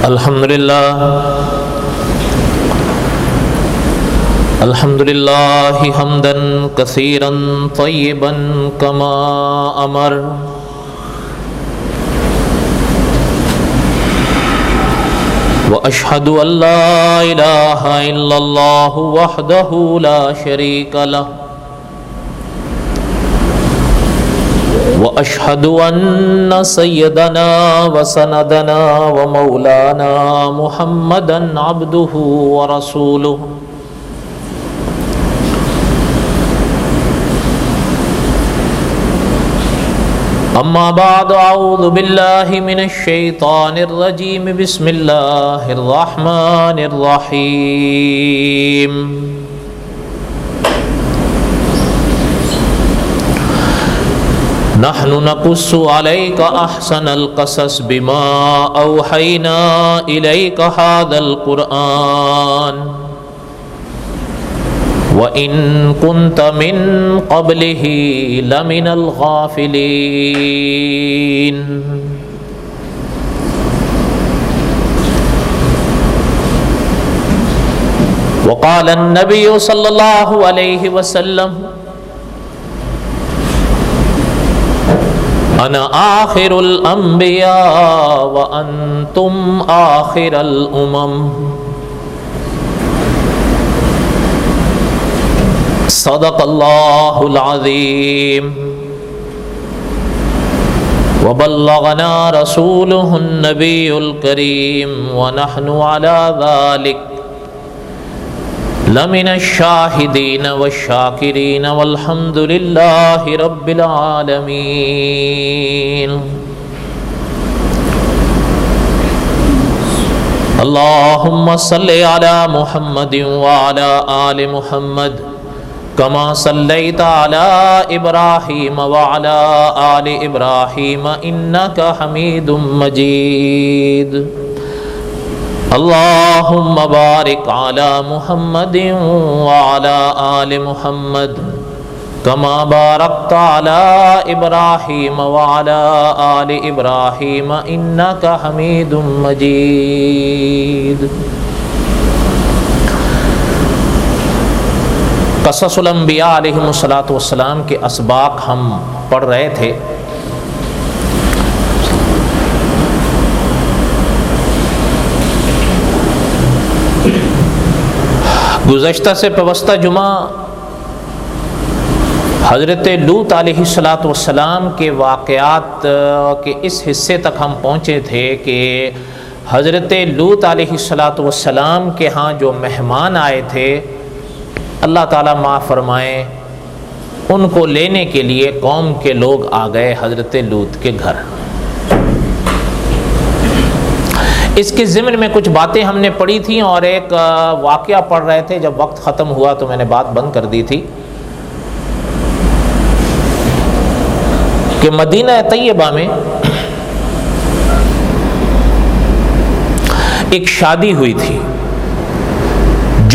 الحمد لله حمدا كثيرا طيبا كما أمر وأشهد أن لا إله إلا الله وحده لا شريك له وأشهد أن سيدنا وسندنا ومولانا محمدا عبده ورسوله أما بعد أعوذ بالله من الشيطان الرجيم بسم الله الرحمن الرحيم نحن نقص عليك أحسن القصص بما أوحينا إليك هذا القرآن وَإِن كُنْتَ مِن قَبْلِهِ لَمِنَ الْغَافِلِينَ وقال النبي صلى الله عليه وسلم أنا آخر الأنبياء وأنتم آخر الأمم صدق اللہ العظیم وبلغنا رسولہ النبی الکریم ونحن على ذلك لمن الشاہدین والشاکرین والحمد للہ رب العالمین اللہم صلی علی محمد وعلی آل محمد كما صليت على إبراهيم وعلى آل إبراهيم إنك حميد مجيد اللهم بارك على محمد وعلى آل محمد كما باركت على إبراهيم وعلى آل إبراهيم إنك حميد مجيد قصص الانبیاء علیہم الصلاۃ والسلام کے اسباق ہم پڑھ رہے تھے۔ گزشتہ سے پوستہ جمعہ حضرت لوط علیہ الصلاۃ والسلام کے واقعات کے اس حصے تک ہم پہنچے تھے کہ حضرت لوط علیہ الصلاۃ والسلام کے ہاں جو مہمان آئے تھے، اللہ تعالیٰ معاف فرمائے، ان کو لینے کے لیے قوم کے لوگ آ گئے حضرت لوط کے گھر۔ اس کے ضمن میں کچھ باتیں ہم نے پڑھی تھیں اور ایک واقعہ پڑھ رہے تھے۔ جب وقت ختم ہوا تو میں نے بات بند کر دی تھی کہ مدینہ طیبہ میں ایک شادی ہوئی تھی۔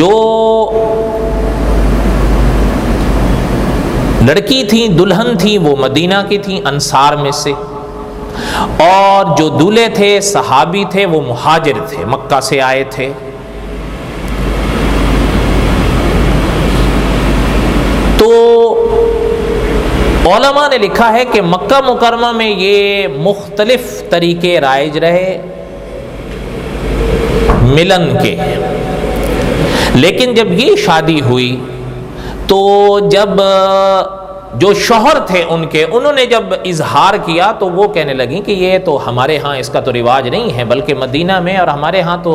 جو لڑکی تھیں، دلہن تھیں، وہ مدینہ کی تھیں، انصار میں سے، اور جو دولہے تھے، صحابی تھے، وہ مہاجر تھے، مکہ سے آئے تھے۔ تو علماء نے لکھا ہے کہ مکہ مکرمہ میں یہ مختلف طریقے رائج رہے ملن کے، لیکن جب یہ شادی ہوئی تو جب جو شوہر تھے ان کے، انہوں نے جب اظہار کیا تو وہ کہنے لگیں کہ یہ تو ہمارے ہاں اس کا تو رواج نہیں ہے، بلکہ مدینہ میں اور ہمارے ہاں تو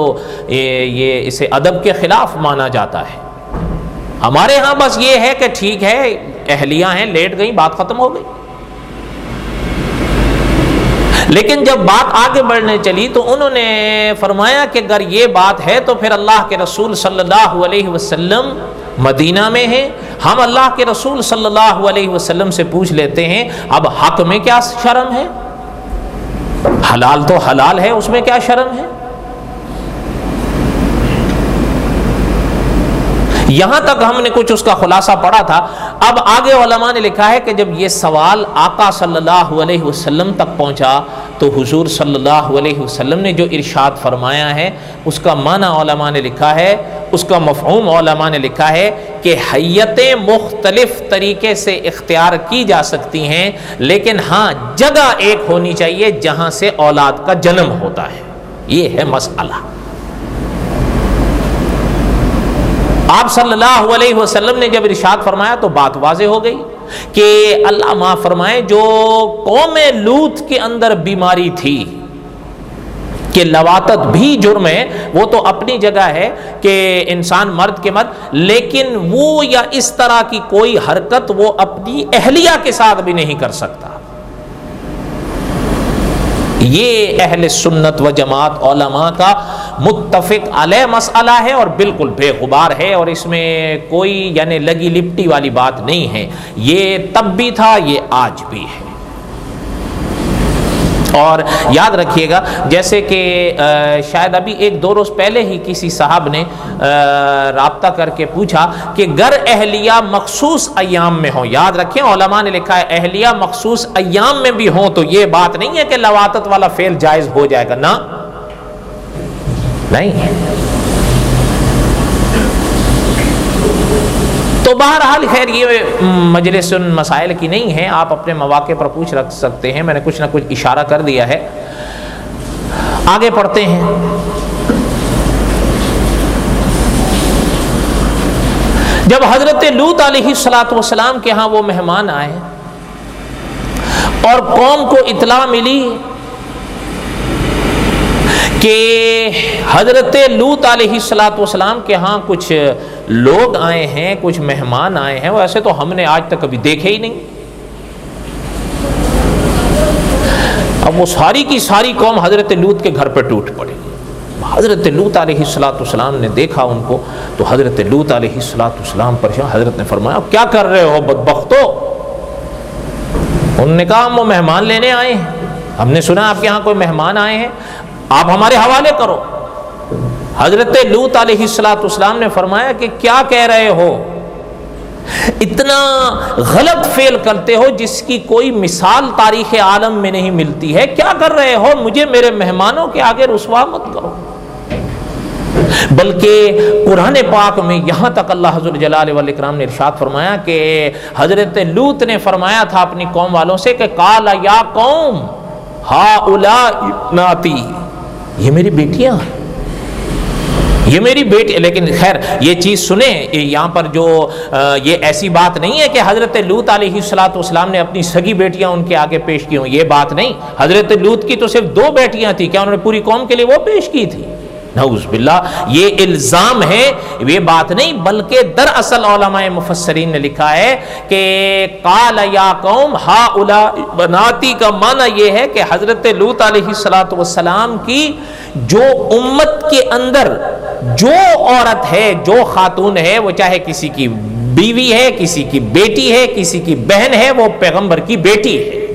یہ اسے ادب کے خلاف مانا جاتا ہے۔ ہمارے ہاں بس یہ ہے کہ ٹھیک ہے، اہلیہ ہیں، لیٹ گئیں، بات ختم ہو گئی۔ لیکن جب بات آگے بڑھنے چلی تو انہوں نے فرمایا کہ اگر یہ بات ہے تو پھر اللہ کے رسول صلی اللہ علیہ وسلم مدینہ میں ہیں، ہم اللہ کے رسول صلی اللہ علیہ وسلم سے پوچھ لیتے ہیں اب حق میں کیا شرم ہے، حلال تو حلال ہے، اس میں کیا شرم ہے۔ یہاں تک ہم نے کچھ اس کا خلاصہ پڑھا تھا۔ اب آگے علماء نے لکھا ہے کہ جب یہ سوال آقا صلی اللہ علیہ وسلم تک پہنچا تو حضور صلی اللہ علیہ وسلم نے جو ارشاد فرمایا ہے اس کا معنی علماء نے لکھا ہے، اس کا مفہوم علماء نے لکھا ہے کہ حیتیں مختلف طریقے سے اختیار کی جا سکتی ہیں، لیکن ہاں جگہ ایک ہونی چاہیے جہاں سے اولاد کا جنم ہوتا ہے، یہ ہے مسئلہ۔ آپ صلی اللہ علیہ وسلم نے جب ارشاد فرمایا تو بات واضح ہو گئی کہ اللہ معاف فرمائے، جو قوم لوط کے اندر بیماری تھی کہ لواطت بھی جرم ہے، وہ تو اپنی جگہ ہے کہ انسان مرد کے مرد، لیکن وہ یا اس طرح کی کوئی حرکت وہ اپنی اہلیہ کے ساتھ بھی نہیں کر سکتا۔ یہ اہل سنت و جماعت علماء کا متفق علیہ مسئلہ ہے اور بالکل بے غبار ہے، اور اس میں کوئی یعنی لگی لپٹی والی بات نہیں ہے۔ یہ تب بھی تھا، یہ آج بھی ہے۔ اور یاد رکھیے گا، جیسے کہ شاید ابھی ایک دو روز پہلے ہی کسی صاحب نے رابطہ کر کے پوچھا کہ گر اہلیہ مخصوص ایام میں ہوں، یاد رکھیں علماء نے لکھا ہے اہلیہ مخصوص ایام میں بھی ہوں، تو یہ بات نہیں ہے کہ لواطت والا فعل جائز ہو جائے گا، نہ نہیں۔ تو بہرحال خیر یہ مجلس مسائل کی نہیں ہے، آپ اپنے مواقع پر پوچھ رکھ سکتے ہیں، میں نے کچھ نہ کچھ اشارہ کر دیا ہے۔ آگے پڑھتے ہیں۔ جب حضرت لوط علیہ السلام کے ہاں وہ مہمان آئے اور قوم کو اطلاع ملی کہ حضرت لوط علیہ السلام کے ہاں کچھ لوگ آئے ہیں، کچھ مہمان آئے ہیں، ویسے تو ہم نے آج تک کبھی دیکھے ہی نہیں۔ اب وہ ساری کی ساری قوم حضرت لوط کے گھر پہ ٹوٹ پڑی۔ حضرت لوط علیہ السلام نے دیکھا ان کو تو حضرت لوط علیہ السلام پر حضرت نے فرمایا کیا کر رہے ہو بدبختو؟ انہوں نے کہا ہم وہ مہمان لینے آئے ہیں، ہم نے سنا آپ کے ہاں کوئی مہمان آئے ہیں، آپ ہمارے حوالے کرو۔ حضرت لوط علیہ السلام نے فرمایا کہ کیا کہہ رہے ہو، اتنا غلط فعل کرتے ہو جس کی کوئی مثال تاریخ عالم میں نہیں ملتی ہے، کیا کر رہے ہو؟ مجھے میرے مہمانوں کے آگے رسوا مت کرو۔ بلکہ قرآن پاک میں یہاں تک اللہ ذو الجلال والاکرام نے ارشاد فرمایا کہ حضرت لوط نے فرمایا تھا اپنی قوم والوں سے کہ قال یا قوم ہؤلاء ابناتی، یہ میری بیٹیاں ہیں، یہ میری بیٹی۔ لیکن خیر یہ چیز سنیں، یہاں پر جو یہ ایسی بات نہیں ہے کہ حضرت لوط علیہ السلام نے اپنی سگی بیٹیاں ان کے آگے پیش کی ہوں، یہ بات نہیں۔ حضرت لوط کی تو صرف 2 بیٹیاں تھیں، کیا انہوں نے پوری قوم کے لیے وہ پیش کی تھی؟ نعوذ باللہ، یہ الزام ہے، یہ بات نہیں۔ بلکہ دراصل علماء مفسرین نے لکھا ہے کہ قال یا قوم ہؤلاء بناتی کا معنی یہ ہے کہ حضرت لوط علیہ السلام کی جو امت کے اندر جو عورت ہے، جو خاتون ہے، وہ چاہے کسی کی بیوی ہے، کسی کی بیٹی ہے، کسی کی بہن ہے، وہ پیغمبر کی بیٹی ہے۔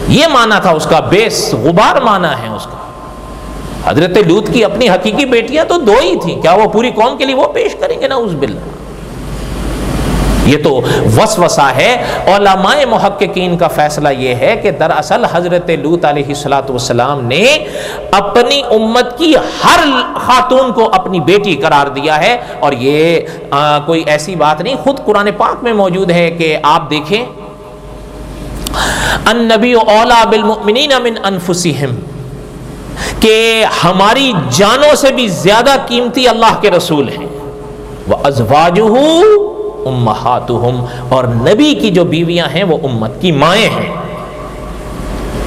یہ معنی تھا اس کا، بیس غبار معنی ہے اس کا۔ حضرت لوط کی اپنی حقیقی بیٹیاں تو 2 ہی تھیں، کیا وہ پوری قوم کے لیے وہ پیش کریں گے؟ نعوذ باللہ، یہ تو وسوسہ ہے۔ علماء محققین کا فیصلہ یہ ہے کہ دراصل حضرت لوط علیہ السلام نے اپنی امت کی ہر خاتون کو اپنی بیٹی قرار دیا ہے، اور یہ کوئی ایسی بات نہیں، خود قرآن پاک میں موجود ہے کہ آپ دیکھیں النبی اولیٰ بالمؤمنین من انفسہم، کہ ہماری جانوں سے بھی زیادہ قیمتی اللہ کے رسول ہیں، وَأَزْوَاجُهُ أُمَّهَاتُهُمْ، اور نبی کی جو بیویاں ہیں وہ امت کی مائیں ہیں۔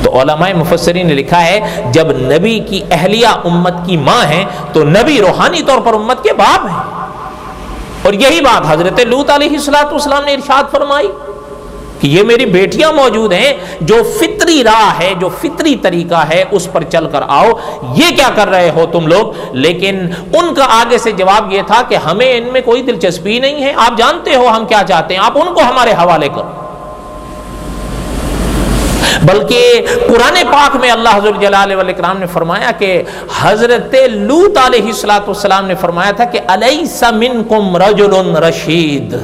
تو علماء مفسرین نے لکھا ہے جب نبی کی اہلیہ امت کی ماں ہیں تو نبی روحانی طور پر امت کے باپ ہیں، اور یہی بات حضرت لوط علیہ السلام نے ارشاد فرمائی کہ یہ میری بیٹیاں موجود ہیں، جو فطری راہ ہے، جو فطری طریقہ ہے اس پر چل کر آؤ، یہ کیا کر رہے ہو تم لوگ؟ لیکن ان کا آگے سے جواب یہ تھا کہ ہمیں ان میں کوئی دلچسپی نہیں ہے، آپ جانتے ہو ہم کیا چاہتے ہیں، آپ ان کو ہمارے حوالے کرو۔ بلکہ قرآن پاک میں اللہ ذو الجلال والاکرام نے فرمایا کہ حضرت لوط علیہ السلام نے فرمایا تھا کہ الیس منکم رجل رشید،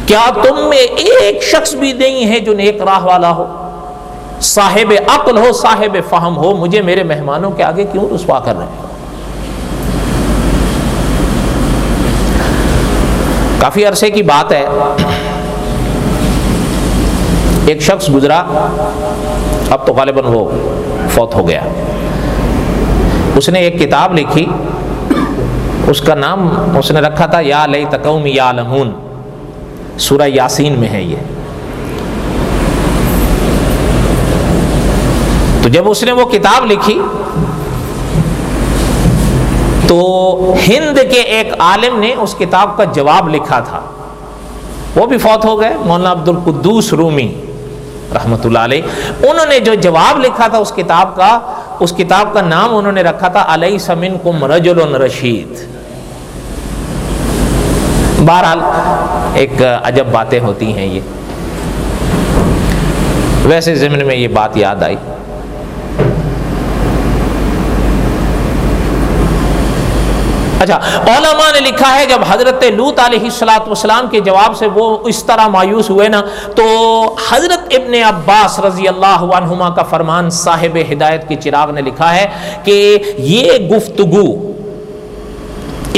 کیا تم میں ایک شخص بھی نہیں ہے جو نیک راہ والا ہو؟ صاحب عقل ہو، صاحب فہم ہو، مجھے میرے مہمانوں کے آگے کیوں رسوا کر رہے ہو؟ کافی عرصے کی بات ہے، ایک شخص گزرا، اب تو غالباً وہ فوت ہو گیا، اس نے ایک کتاب لکھی، اس کا نام اس نے رکھا تھا یا لیت قومی یعلمون، سورہ یاسین میں ہے یہ۔ تو جب اس نے وہ کتاب لکھی تو ہند کے ایک عالم نے اس کتاب کا جواب لکھا تھا، وہ بھی فوت ہو گئے، مولانا عبد القدوس رومی رحمۃ اللہ علیہ۔ انہوں نے جو جواب لکھا تھا اس کتاب کا نام انہوں نے رکھا تھا الیس منکم رجل رشید۔ بہرحال ایک عجب باتیں ہوتی ہیں یہ۔ ویسے ضمن میں یہ بات یاد آئی، اچھا علماء نے لکھا ہے جب حضرت لوط علیہ السلام کے جواب سے وہ اس طرح مایوس ہوئے نا، تو حضرت ابن عباس رضی اللہ عنہما کا فرمان صاحب ہدایت کی چراغ نے لکھا ہے کہ یہ گفتگو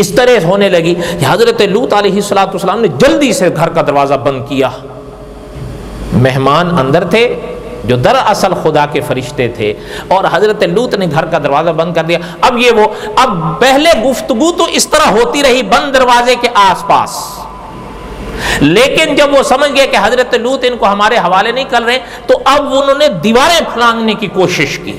اس طرح ہونے لگی کہ حضرت لوط علیہ السلام نے جلدی سے گھر کا دروازہ بند کیا، مہمان اندر تھے جو دراصل خدا کے فرشتے تھے، اور حضرت لوط نے گھر کا دروازہ بند کر دیا۔ اب پہلے گفتگو تو اس طرح ہوتی رہی بند دروازے کے آس پاس، لیکن جب وہ سمجھ گئے کہ حضرت لوط ان کو ہمارے حوالے نہیں کر رہے، تو اب انہوں نے دیواریں پھلانگنے کی کوشش کی۔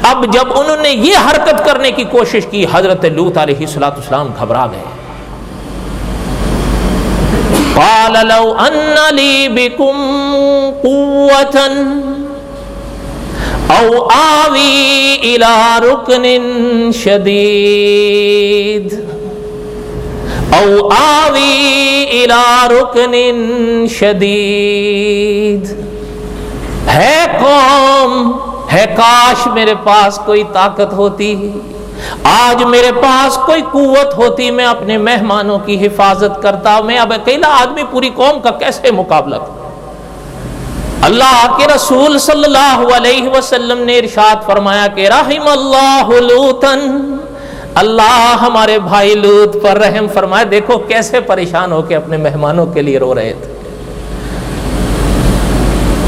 اب جب انہوں نے یہ حرکت کرنے کی کوشش کی، حضرت لوط علیہ السلام گھبرا گئے۔ قال لو ان لی بکم قوة او آوی الى رکن شدید او آوی الى رکن شدید، ہے قوم، ہے کاش میرے پاس کوئی طاقت ہوتی، آج میرے پاس کوئی قوت ہوتی، میں اپنے مہمانوں کی حفاظت کرتا، میں اب اکیلا آدمی پوری قوم کا کیسے مقابلہ کروں؟ اللہ کے رسول صلی اللہ علیہ وسلم نے ارشاد فرمایا کہ رحم اللہ لوطا، اللہ ہمارے بھائی لوط پر رحم فرمائے۔ دیکھو کیسے پریشان ہو کے اپنے مہمانوں کے لیے رو رہے تھے۔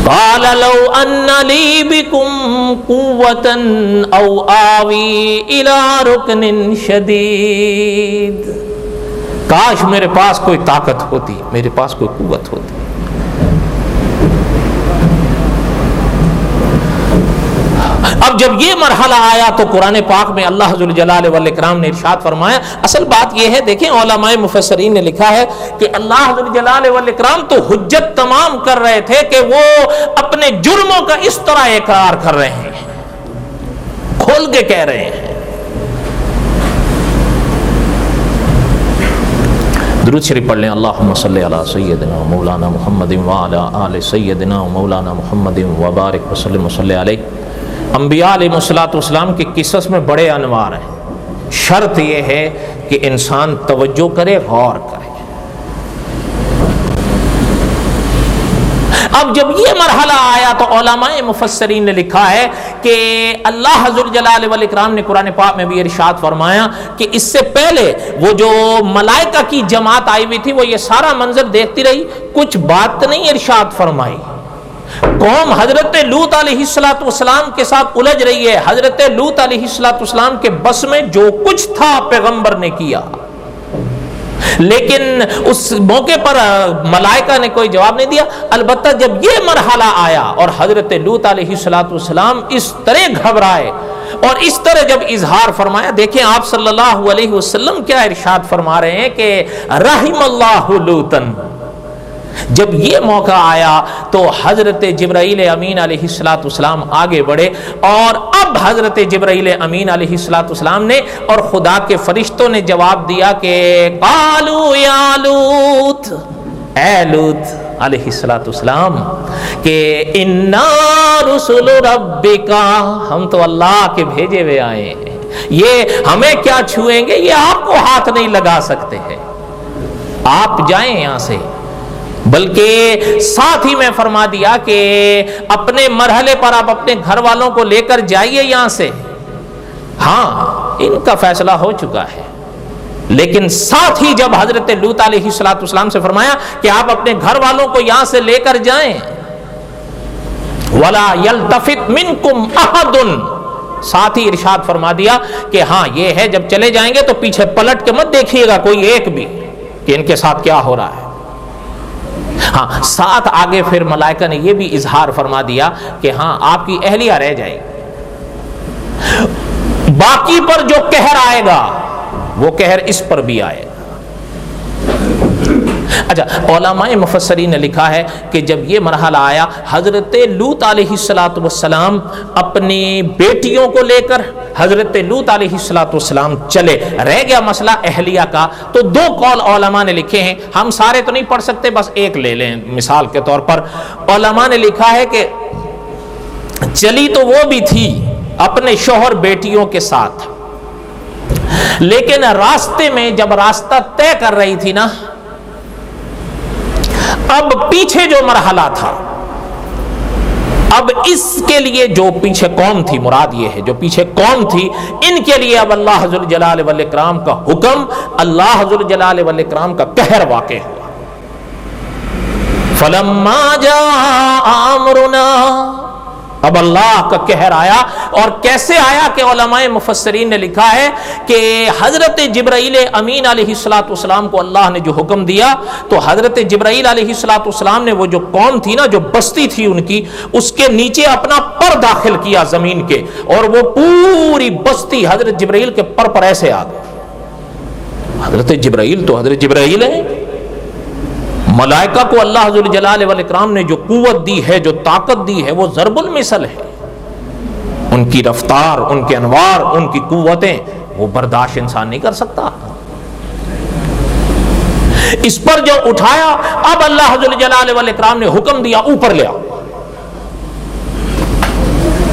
قال لو ان لی بکم قوة او آوی الى رکن شدید، کاش میرے پاس کوئی طاقت ہوتی، میرے پاس کوئی قوت ہوتی۔ اب جب یہ مرحلہ آیا تو قرآن پاک میں اللہ ذو الجلال والاکرام نے ارشاد فرمایا، اصل بات یہ ہے، دیکھیں علماء مفسرین نے لکھا ہے کہ اللہ ذو الجلال والاکرام تو حجت تمام کر رہے تھے کہ وہ اپنے جرموں کا اس طرح اقرار کر رہے ہیں، کھول کے کہہ رہے ہیں۔ درود شریف پڑھ لیں، اللہم صلی علی سیدنا مولانا محمد وعلی آل سیدنا مولانا محمد وبارک وسلم وصلی علیہ۔ انبیاء علیہ السلام کے قصص میں بڑے انوار ہیں، شرط یہ ہے کہ انسان توجہ کرے، غور کرے۔ اب جب یہ مرحلہ آیا تو علماء مفسرین نے لکھا ہے کہ اللہ ذو الجلال والاکرام نے قرآن پاک میں بھی ارشاد فرمایا کہ اس سے پہلے وہ جو ملائکہ کی جماعت آئی ہوئی تھی وہ یہ سارا منظر دیکھتی رہی، کچھ بات نہیں ارشاد فرمائی۔ قوم حضرت لوط علیہ السلام کے ساتھ الجھ رہی ہے، حضرت لوط علیہ السلام کے بس میں جو کچھ تھا پیغمبر نے کیا، لیکن اس موقع پر ملائکہ نے کوئی جواب نہیں دیا۔ البتہ جب یہ مرحلہ آیا اور حضرت لوط علیہ السلام اس طرح گھبرائے اور اس طرح جب اظہار فرمایا، دیکھیں آپ صلی اللہ علیہ وسلم کیا ارشاد فرما رہے ہیں کہ رحم اللہ لوطن۔ جب یہ موقع آیا تو حضرت جبرائیل امین علیہ السلام آگے بڑھے، اور اب حضرت جبرائیل امین علیہ السلام نے اور خدا کے فرشتوں نے جواب دیا کہ قالوا یا لوط، اے لوط علیہ السلام، کہ انا رسول ربک، ہم تو اللہ کے بھیجے ہوئے آئے ہیں، یہ ہمیں کیا چھوئیں گے، یہ آپ کو ہاتھ نہیں لگا سکتے ہیں، آپ جائیں یہاں سے۔ بلکہ ساتھ ہی میں فرما دیا کہ اپنے مرحلے پر آپ اپنے گھر والوں کو لے کر جائیے یہاں سے، ہاں ان کا فیصلہ ہو چکا ہے، لیکن ساتھ ہی جب حضرت لوط علیہ السلام سے فرمایا کہ آپ اپنے گھر والوں کو یہاں سے لے کر جائیں، وَلَا يَلْتَفِتْ مِنْكُمْ أَحَدٌ، ساتھ ہی ارشاد فرما دیا کہ ہاں یہ ہے جب چلے جائیں گے تو پیچھے پلٹ کے مت دیکھیے گا کوئی ایک بھی کہ ان کے ساتھ کیا ہو رہا ہے۔ ہاں ساتھ آگے پھر ملائکہ نے یہ بھی اظہار فرما دیا کہ ہاں آپ کی اہلیہ رہ جائے گی، باقی پر جو قہر آئے گا وہ قہر اس پر بھی آئے گا۔ اچھا، علماء مفسرین نے لکھا ہے کہ جب یہ مرحلہ آیا، حضرت لوط علیہ السلام اپنی بیٹیوں کو لے کر حضرت لوط علیہ السلام چلے، رہ گیا مسئلہ اہلیہ کا۔ تو دو قول علماء نے لکھے ہیں، ہم سارے تو نہیں پڑھ سکتے، بس ایک لے لیں مثال کے طور پر۔ علماء نے لکھا ہے کہ چلی تو وہ بھی تھی اپنے شوہر بیٹیوں کے ساتھ، لیکن راستے میں جب راستہ طے کر رہی تھی نا، اب پیچھے جو مرحلہ تھا، اب اس کے لیے جو پیچھے قوم تھی، مراد یہ ہے جو پیچھے قوم تھی، ان کے لیے اب اللہ ذوالجلال والاکرام کا حکم، اللہ ذوالجلال والاکرام کا قہر واقع ہوا۔ فَلَمَّا جَاءَ أَمْرُنَا، اب اللہ کا قہر آیا، اور کیسے آیا کہ علماء مفسرین نے لکھا ہے کہ حضرت جبرائیل امین علیہ السلام کو اللہ نے جو حکم دیا، تو حضرت جبرائیل علیہ السلام نے وہ جو قوم تھی نا، جو بستی تھی ان کی، اس کے نیچے اپنا پر داخل کیا زمین کے، اور وہ پوری بستی حضرت جبرائیل کے پر ایسے آ گئی۔ حضرت جبرائیل تو حضرت جبرائیل ہے، ملائکہ کو اللہ ذوالجلال والاکرام نے جو قوت دی ہے، جو طاقت دی ہے، وہ ضرب المثل ہے۔ ان کی رفتار، ان کے انوار، ان کی قوتیں وہ برداشت انسان نہیں کر سکتا۔ اس پر جو اٹھایا، اب اللہ ذوالجلال والاکرام نے حکم دیا اوپر لے آؤ۔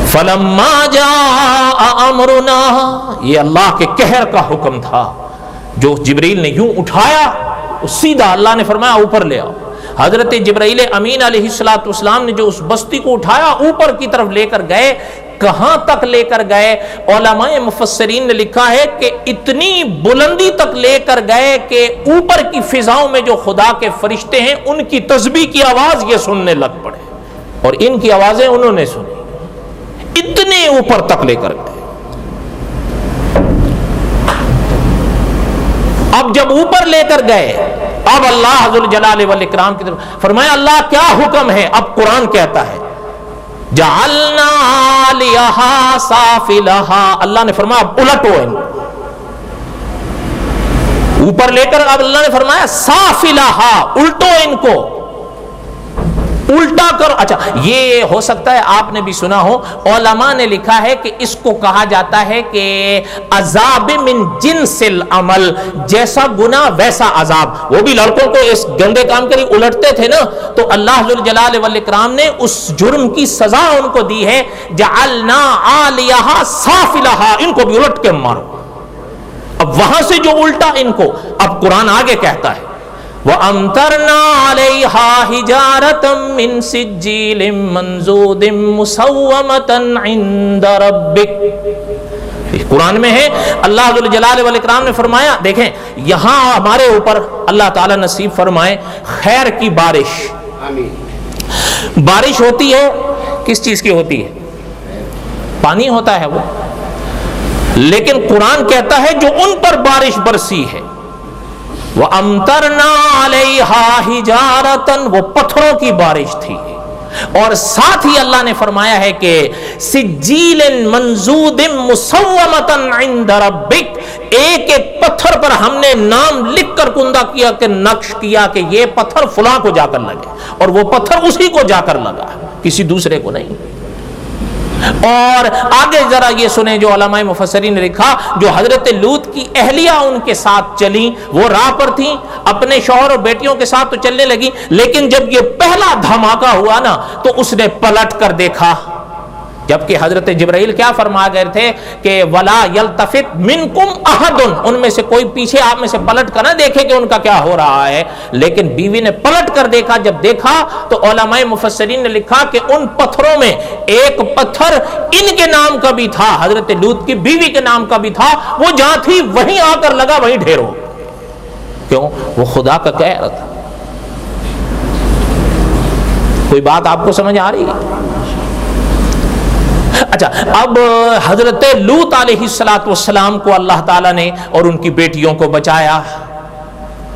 فَلَمَّا جَاءَ أَمْرُنَا، یہ اللہ کے قہر کا حکم تھا، جو جبرائیل نے یوں اٹھایا، سیدھا اللہ نے فرمایا اوپر لے آؤ۔ حضرت جبرائیل امین علیہ السلام نے جو اس بستی کو اٹھایا، اوپر کی طرف لے کر گئے۔ کہاں تک لے کر گئے؟ علماء مفسرین نے لکھا ہے کہ اتنی بلندی تک لے کر گئے کہ اوپر کی فضاؤں میں جو خدا کے فرشتے ہیں، ان کی تسبیح کی آواز یہ سننے لگ پڑے، اور ان کی آوازیں انہوں نے سنی، اتنے اوپر تک لے کر گئے۔ اب جب اوپر لے کر گئے، اب اللہ ذوالجلال والاکرام کی طرف فرمایا اللہ کیا حکم ہے؟ اب قرآن کہتا ہے جعلنا علیہا سافلہا، اللہ نے فرمایا اب الٹو ان کو، اوپر لے کر اب اللہ نے فرمایا سافلہا، الٹو ان کو، الٹا کر۔ اچھا، یہ ہو سکتا ہے آپ نے بھی سنا ہو، علماء نے لکھا ہے کہ اس کو کہا جاتا ہے کہ عذاب من جنس العمل، جیسا گناہ ویسا عذاب۔ وہ بھی لڑکوں کو اس گندے کام کے لیے الٹتے تھے نا، تو اللہ ذوالجلال والاکرام نے اس جرم کی سزا ان کو دی ہے، جعلنا عالیہا سافلہا، ان کو بھی الٹ کے مارو۔ اب وہاں سے جو الٹا ان کو، اب قرآن آگے کہتا ہے وَأَمْطَرْنَا عَلَيْهَا حِجَارَةً مِّن سِجِّيلٍ مَّنضُودٍ مُّسَوَّمَةً عِندَ رَبِّكَ، قرآن میں ہے۔ اللہ ذوالجلال والاکرام نے فرمایا، دیکھیں یہاں ہمارے اوپر اللہ تعالیٰ نصیب فرمائے خیر کی بارش۔ بارش ہوتی ہے کس چیز کی ہوتی ہے؟ پانی ہوتا ہے وہ، لیکن قرآن کہتا ہے جو ان پر بارش برسی ہے، وَأَمْطَرْنَا عَلَيْهَا حِجَارَةً، وہ پتھروں کی بارش تھی۔ اور ساتھ ہی اللہ نے فرمایا ہے کہ سجیل منضود مسومۃ عند ربک، ایک ایک پتھر پر ہم نے نام لکھ کر کندہ کیا کہ نقش کیا کہ یہ پتھر فلاں کو جا کر لگے، اور وہ پتھر اسی کو جا کر لگا، کسی دوسرے کو نہیں۔ اور آگے ذرا یہ سنیں جو علماء مفسرین نے لکھا، جو حضرت لوط کی اہلیہ ان کے ساتھ چلیں، وہ راہ پر تھیں، اپنے شوہر اور بیٹیوں کے ساتھ تو چلنے لگی، لیکن جب یہ پہلا دھماکہ ہوا نا تو اس نے پلٹ کر دیکھا، جبکہ حضرت جبرائیل کیا فرما گئے تھے کہ ولا یلتفت منکم احد، ان میں سے کوئی پیچھے آپ میں سے پلٹ کر نہ دیکھے کہ ان کا کیا ہو رہا ہے. لیکن بیوی نے پلٹ کر دیکھا. جب دیکھا تو علماء مفسرین نے لکھا کہ ان پتھروں میں ایک پتھر ان کے نام کا بھی تھا، حضرت لوط کی بیوی کے نام کا بھی تھا. وہ جہاں تھی وہیں آ کر لگا، وہیں ڈھیر ہو. کیوں؟ وہ خدا کا قہر تھا. کوئی بات آپ کو سمجھ آ رہی ہے؟ اچھا، اب حضرت لوط علیہ السلام کو اللہ تعالیٰ نے اور ان کی بیٹیوں کو بچایا.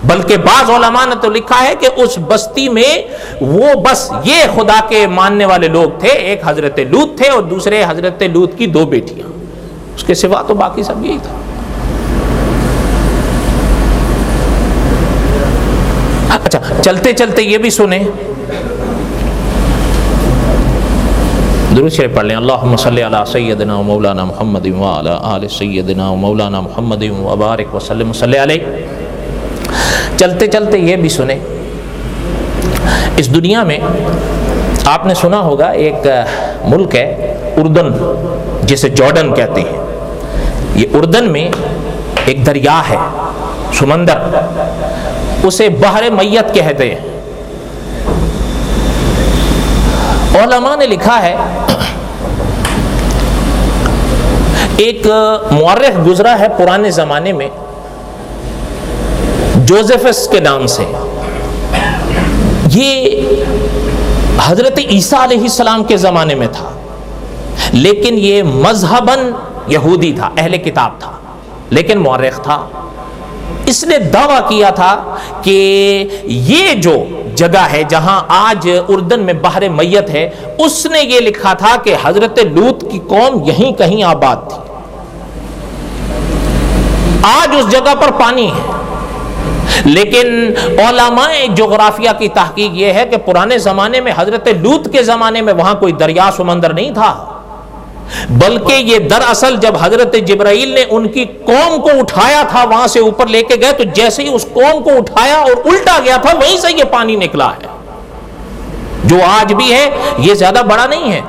بلکہ بعض علماء نے تو لکھا ہے کہ اس بستی میں وہ بس یہ خدا کے ماننے والے لوگ تھے. ایک حضرت لوط تھے اور دوسرے حضرت لوط کی 2 بیٹیاں. اس کے سوا تو باقی سب یہی تھا. اچھا، چلتے چلتے یہ بھی سنیں، درود شریف پڑھ لیں. اللہم صلی علی سیدنا و مولانا محمد و علی آل سیدنا و مولانا محمد و بارک وسلم صلی علیہ. چلتے چلتے یہ بھی سنیں، اس دنیا میں آپ نے سنا ہوگا ایک ملک ہے اردن، جسے جارڈن کہتے ہیں. یہ اردن میں ایک دریا ہے، سمندر، اسے بحر میت کہتے ہیں. علماء نے لکھا ہے، ایک مورخ گزرا ہے پرانے زمانے میں جوزفس کے نام سے. یہ حضرت عیسیٰ علیہ السلام کے زمانے میں تھا، لیکن یہ مذہباً یہودی تھا، اہل کتاب تھا، لیکن مورخ تھا. اس نے دعویٰ کیا تھا کہ یہ جو جگہ ہے جہاں آج اردن میں بحر میت ہے، اس نے یہ لکھا تھا کہ حضرت لوط کی قوم یہیں کہیں آباد تھی. آج اس جگہ پر پانی ہے، لیکن علماء جغرافیہ کی تحقیق یہ ہے کہ پرانے زمانے میں حضرت لوط کے زمانے میں وہاں کوئی دریا سمندر نہیں تھا، بلکہ یہ دراصل جب حضرت جبرائیل نے ان کی قوم کو اٹھایا تھا، وہاں سے اوپر لے کے گئے، تو جیسے ہی اس قوم کو اٹھایا اور الٹا گیا تھا، وہیں سے یہ پانی نکلا ہے. جو آج بھی ہے یہ زیادہ بڑا نہیں ہے،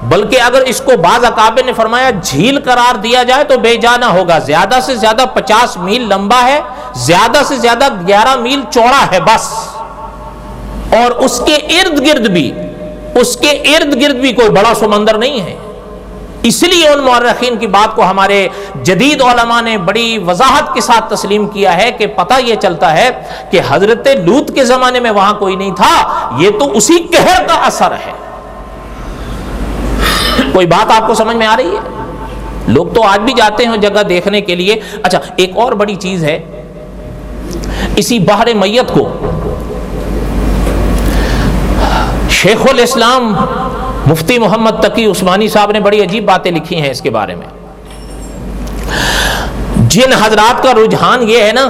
بلکہ اگر اس کو بعض اکابر نے فرمایا جھیل قرار دیا جائے تو بے جانا ہوگا. زیادہ سے زیادہ 50 میل لمبا ہے، زیادہ سے زیادہ 11 میل چوڑا ہے بس. اور اس کے ارد گرد بھی کوئی بڑا سمندر نہیں ہے. اس لیے ان مورخین کی بات کو ہمارے جدید علماء نے بڑی وضاحت کے ساتھ تسلیم کیا ہے کہ پتہ یہ چلتا ہے کہ حضرت لوط کے زمانے میں وہاں کوئی نہیں تھا، یہ تو اسی قہر کا اثر ہے. کوئی بات آپ کو سمجھ میں آ رہی ہے؟ لوگ تو آج بھی جاتے ہیں جگہ دیکھنے کے لیے. اچھا، ایک اور بڑی چیز ہے، اسی بحر میت کو شیخ الاسلام مفتی محمد تقی عثمانی صاحب نے بڑی عجیب باتیں لکھی ہیں اس کے بارے میں. جن حضرات کا رجحان یہ ہے نا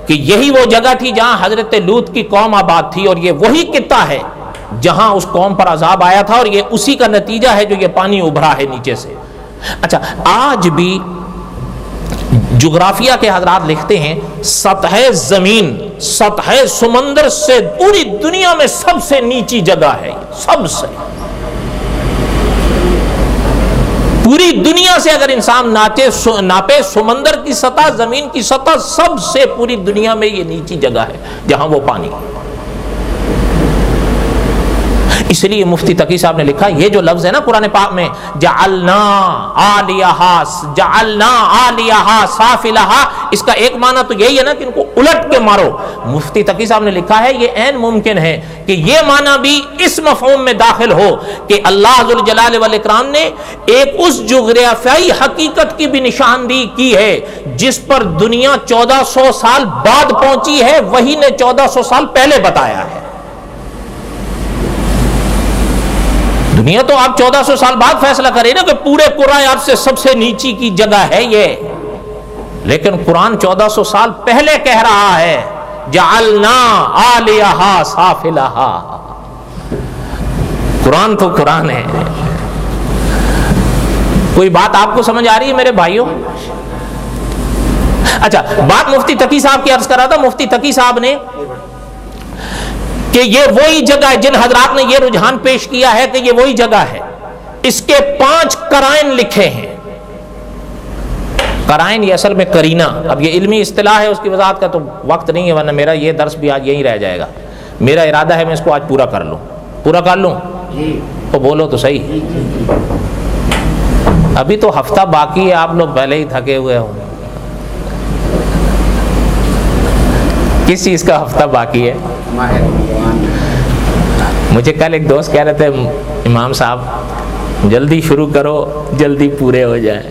کہ یہی وہ جگہ تھی جہاں حضرت لوط کی قوم آباد تھی، اور یہ وہی خطہ ہے جہاں اس قوم پر عذاب آیا تھا، اور یہ اسی کا نتیجہ ہے جو یہ پانی ابھرا ہے نیچے سے. اچھا، آج بھی جغرافیہ کے حضرات لکھتے ہیں سطح زمین، سطح سمندر سے پوری دنیا میں سب سے نیچی جگہ ہے. سب سے پوری دنیا سے اگر انسان ناپے سمندر کی سطح، زمین کی سطح، سب سے پوری دنیا میں یہ نیچی جگہ ہے جہاں وہ پانی. اس لیے مفتی تقی صاحب نے لکھا، یہ جو لفظ ہے نا قرآن پاک میں جعلنا عالیہا سافلہا، اس کا ایک معنی تو یہی ہے نا کہ ان کو الٹ کے مارو. مفتی تقی صاحب نے لکھا ہے یہ عین ممکن ہے کہ یہ معنی بھی اس مفہوم میں داخل ہو کہ اللہ ذوالجلال والاکرام نے ایک اس جغرافیائی حقیقت کی بھی نشاندہی کی ہے جس پر دنیا 1400 سال بعد پہنچی ہے، وہی نے 1400 سال پہلے بتایا ہے. دنیا تو آپ 1400 سال بعد فیصلہ کرے نا کہ پورے قرآن آپ سے سب سے نیچی کی جگہ ہے یہ، لیکن قرآن 1400 سال پہلے کہہ رہا ہے جعلنا عالیہا سافلہا. قرآن تو قرآن ہے. کوئی بات آپ کو سمجھ آ رہی ہے میرے بھائیوں؟ اچھا، بات مفتی تقی صاحب کی عرض کر رہا تھا. مفتی تقی صاحب نے کہ یہ وہی جگہ ہے، جن حضرات نے یہ رجحان پیش کیا ہے کہ یہ وہی جگہ ہے، اس کے 5 قرائن لکھے ہیں. قرائن یہ اصل میں کرینہ، اب یہ علمی اصطلاح ہے، اس کی وضاحت کا تو وقت نہیں ہے، ورنہ میرا یہ درس بھی آج یہی رہ جائے گا. میرا ارادہ ہے میں اس کو آج پورا کر لوں تو بولو تو صحیح. ابھی تو ہفتہ باقی ہے، آپ لوگ پہلے ہی تھکے ہوئے ہوں. کس چیز کا ہفتہ باقی ہے؟ مجھے کل ایک دوست کہہ رہے تھے امام صاحب جلدی شروع کرو جلدی پورے ہو جائیں.